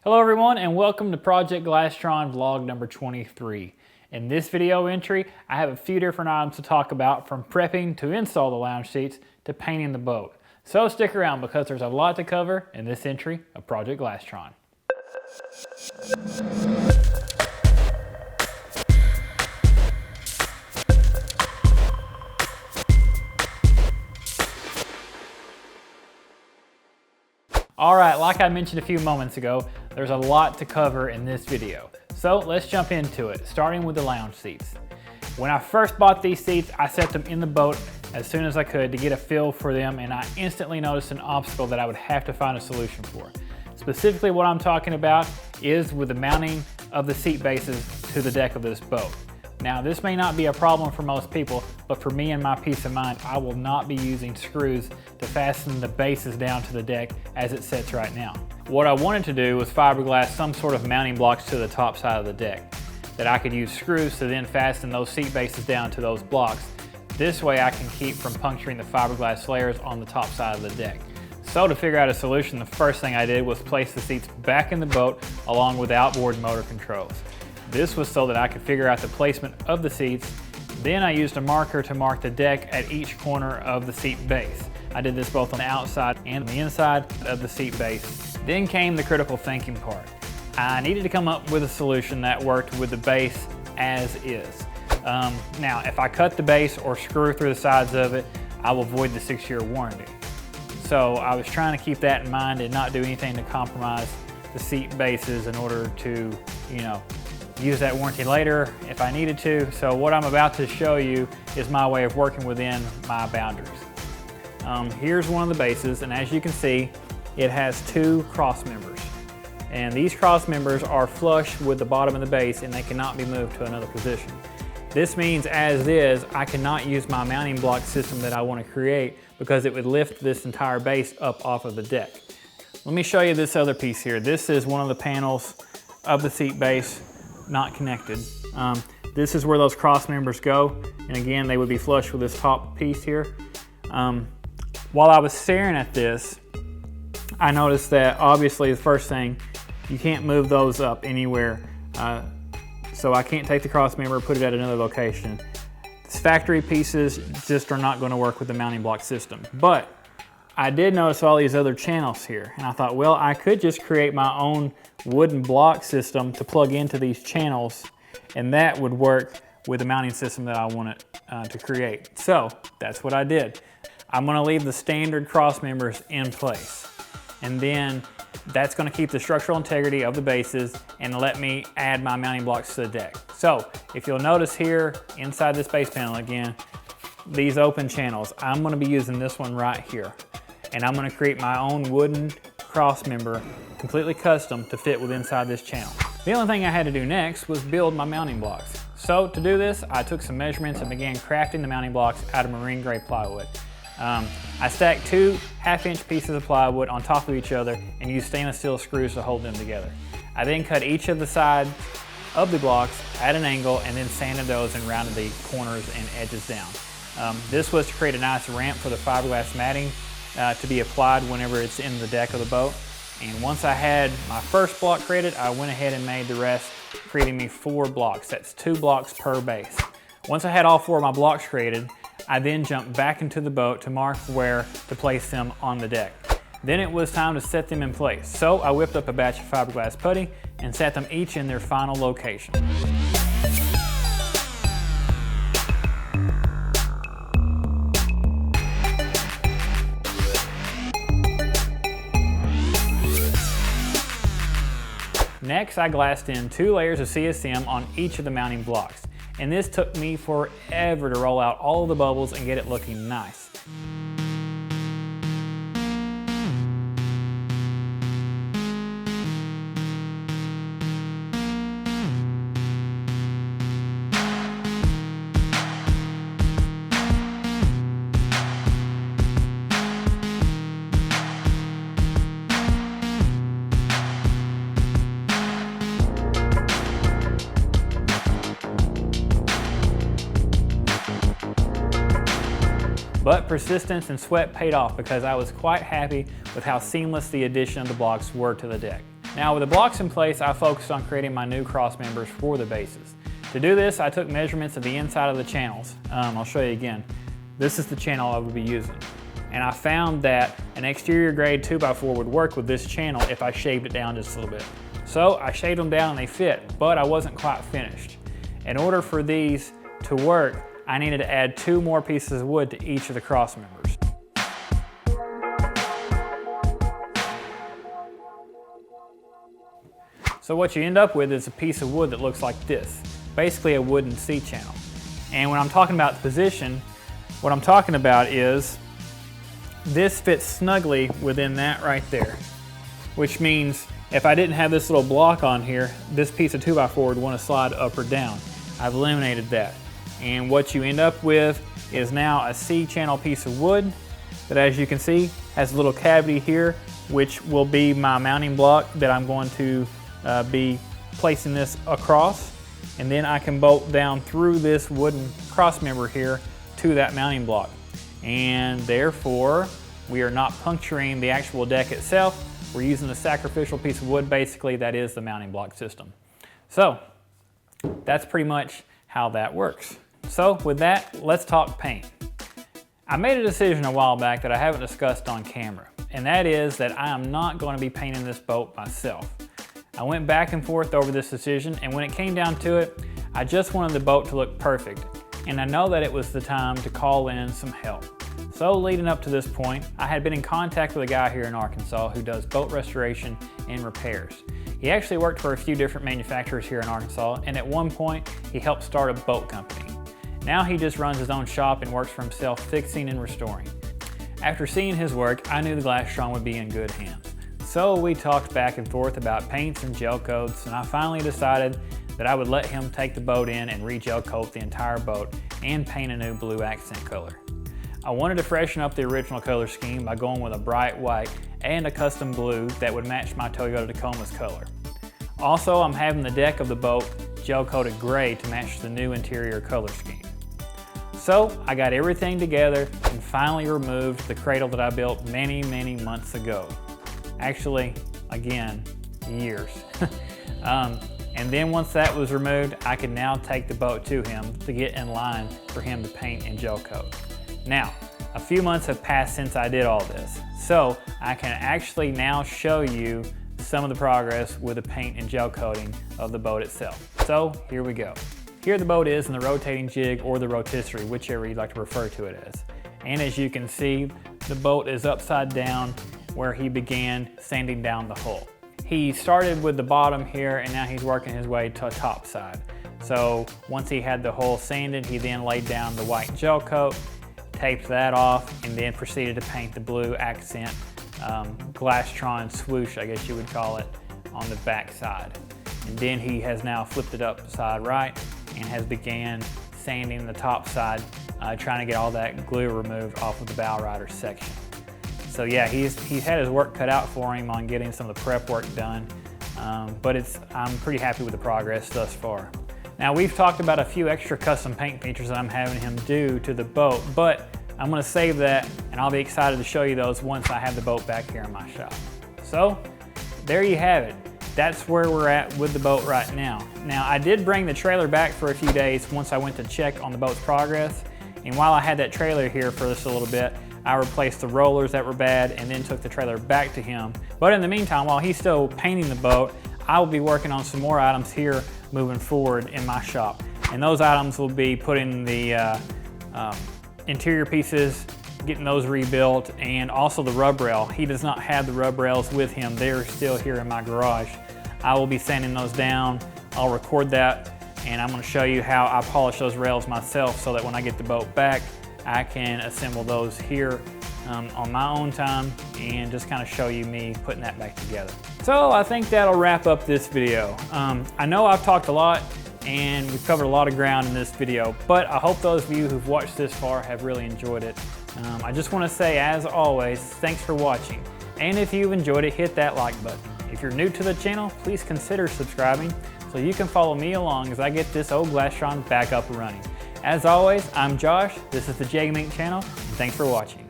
Hello everyone and welcome to Project Glastron vlog number 23. In this video entry, I have a few different items to talk about, from prepping to install the lounge seats to painting the boat. So stick around because there's a lot to cover in this entry of Project Glastron. Alright, like I mentioned a few moments ago, there's a lot to cover in this video. So let's jump into it, starting with the lounge seats. When I first bought these seats, I set them in the boat as soon as I could to get a feel for them, and I instantly noticed an obstacle that I would have to find a solution for. Specifically what I'm talking about is with the mounting of the seat bases to the deck of this boat. Now this may not be a problem for most people, but for me and my peace of mind, I will not be using screws to fasten the bases down to the deck as it sits right now. What I wanted to do was fiberglass some sort of mounting blocks to the top side of the deck that I could use screws to then fasten those seat bases down to those blocks. This way I can keep from puncturing the fiberglass layers on the top side of the deck. So to figure out a solution, the first thing I did was place the seats back in the boat along with outboard motor controls. This was so that I could figure out the placement of the seats. Then I used a marker to mark the deck at each corner of the seat base. I did this both on the outside and the inside of the seat base. Then came the critical thinking part. I needed to come up with a solution that worked with the base as is. Now, if I cut the base or screw through the sides of it, I will void the 6-year warranty. So I was trying to keep that in mind and not do anything to compromise the seat bases in order to, use that warranty later if I needed to. So what I'm about to show you is my way of working within my boundaries. Here's one of the bases, and as you can see, it has 2 cross members. And these cross members are flush with the bottom of the base and they cannot be moved to another position. This means as is, I cannot use my mounting block system that I want to create because it would lift this entire base up off of the deck. Let me show you this other piece here. This is one of the panels of the seat base, not connected. This is where those cross members go, and again they would be flush with this top piece here. While I was staring at this, I noticed that obviously the first thing, you can't move those up anywhere, so I can't take the cross member and put it at another location. These factory pieces just are not going to work with the mounting block system. But I did notice all these other channels here, and I thought, well, I could just create my own wooden block system to plug into these channels, and that would work with the mounting system that I wanted to create. So that's what I did. I'm going to leave the standard cross members in place, and then that's going to keep the structural integrity of the bases and let me add my mounting blocks to the deck. So if you'll notice here inside this base panel again, these open channels, I'm going to be using this one right here. And I'm going to create my own wooden cross member, completely custom to fit with inside this channel. The only thing I had to do next was build my mounting blocks. So to do this, I took some measurements and began crafting the mounting blocks out of marine gray plywood. I stacked 2 half-inch pieces of plywood on top of each other and used stainless steel screws to hold them together. I then cut each of the sides of the blocks at an angle and then sanded those and rounded the corners and edges down. This was to create a nice ramp for the fiberglass matting to be applied whenever it's in the deck of the boat. And once I had my first block created, I went ahead and made the rest, creating me 4 blocks. That's 2 blocks per base. Once I had all 4 of my blocks created, I then jumped back into the boat to mark where to place them on the deck. Then it was time to set them in place. So I whipped up a batch of fiberglass putty and set them each in their final location. Next, I glassed in 2 layers of CSM on each of the mounting blocks. And this took me forever to roll out all of the bubbles and get it looking nice. But persistence and sweat paid off because I was quite happy with how seamless the addition of the blocks were to the deck. Now with the blocks in place, I focused on creating my new cross members for the bases. To do this, I took measurements of the inside of the channels. I'll show you again. This is the channel I would be using. And I found that an exterior grade 2x4 would work with this channel if I shaved it down just a little bit. So I shaved them down and they fit, but I wasn't quite finished. In order for these to work, I needed to add 2 more pieces of wood to each of the cross members. So what you end up with is a piece of wood that looks like this, basically a wooden C-channel. And when I'm talking about the position, what I'm talking about is this fits snugly within that right there, which means if I didn't have this little block on here, this piece of 2x4 would want to slide up or down. I've eliminated that. And what you end up with is now a C-channel piece of wood that, as you can see, has a little cavity here, which will be my mounting block that I'm going to be placing this across. And then I can bolt down through this wooden cross member here to that mounting block. And therefore, we are not puncturing the actual deck itself. We're using a sacrificial piece of wood, basically, that is the mounting block system. So that's pretty much how that works. So with that, let's talk paint. I made a decision a while back that I haven't discussed on camera, and that is that I am not going to be painting this boat myself. I went back and forth over this decision, and when it came down to it, I just wanted the boat to look perfect. And I know that it was the time to call in some help. So leading up to this point, I had been in contact with a guy here in Arkansas who does boat restoration and repairs. He actually worked for a few different manufacturers here in Arkansas, and at one point, he helped start a boat company. Now he just runs his own shop and works for himself, fixing and restoring. After seeing his work, I knew the Glastron would be in good hands. So we talked back and forth about paints and gel coats, and I finally decided that I would let him take the boat in and re-gel coat the entire boat and paint a new blue accent color. I wanted to freshen up the original color scheme by going with a bright white and a custom blue that would match my Toyota Tacoma's color. Also, I'm having the deck of the boat gel coated gray to match the new interior color scheme. So I got everything together and finally removed the cradle that I built many months ago. Actually, again, years. And then once that was removed, I could now take the boat to him to get in line for him to paint and gel coat. Now, a few months have passed since I did all this, so I can actually now show you some of the progress with the paint and gel coating of the boat itself. So here we go. Here the boat is in the rotating jig or the rotisserie, whichever you'd like to refer to it as. And as you can see, the boat is upside down where he began sanding down the hull. He started with the bottom here and now he's working his way to the top side. So once he had the hull sanded, he then laid down the white gel coat, taped that off, and then proceeded to paint the blue accent Glastron swoosh, I guess you would call it, on the back side. And then he has now flipped it upside right and has began sanding the top side, trying to get all that glue removed off of the bow rider section. So yeah, he's had his work cut out for him on getting some of the prep work done, but I'm pretty happy with the progress thus far. Now we've talked about a few extra custom paint features that I'm having him do to the boat, but I'm gonna save that and I'll be excited to show you those once I have the boat back here in my shop. So there you have it. That's where we're at with the boat right now. Now I did bring the trailer back for a few days once I went to check on the boat's progress, and while I had that trailer here for just a little bit, I replaced the rollers that were bad and then took the trailer back to him. But in the meantime, while he's still painting the boat, I will be working on some more items here moving forward in my shop. And those items will be putting the interior pieces, getting those rebuilt, and also the rub rail. He does not have the rub rails with him. They're still here in my garage. I will be sanding those down. I'll record that, and I'm gonna show you how I polish those rails myself so that when I get the boat back, I can assemble those here on my own time and just kind of show you me putting that back together. So I think that'll wrap up this video. I know I've talked a lot and we've covered a lot of ground in this video, but I hope those of you who've watched this far have really enjoyed it. I just want to say, as always, thanks for watching. And if you've enjoyed it, hit that like button. If you're new to the channel, please consider subscribing so you can follow me along as I get this old Glastron back up and running. As always, I'm Josh, this is the jmink channel, and thanks for watching.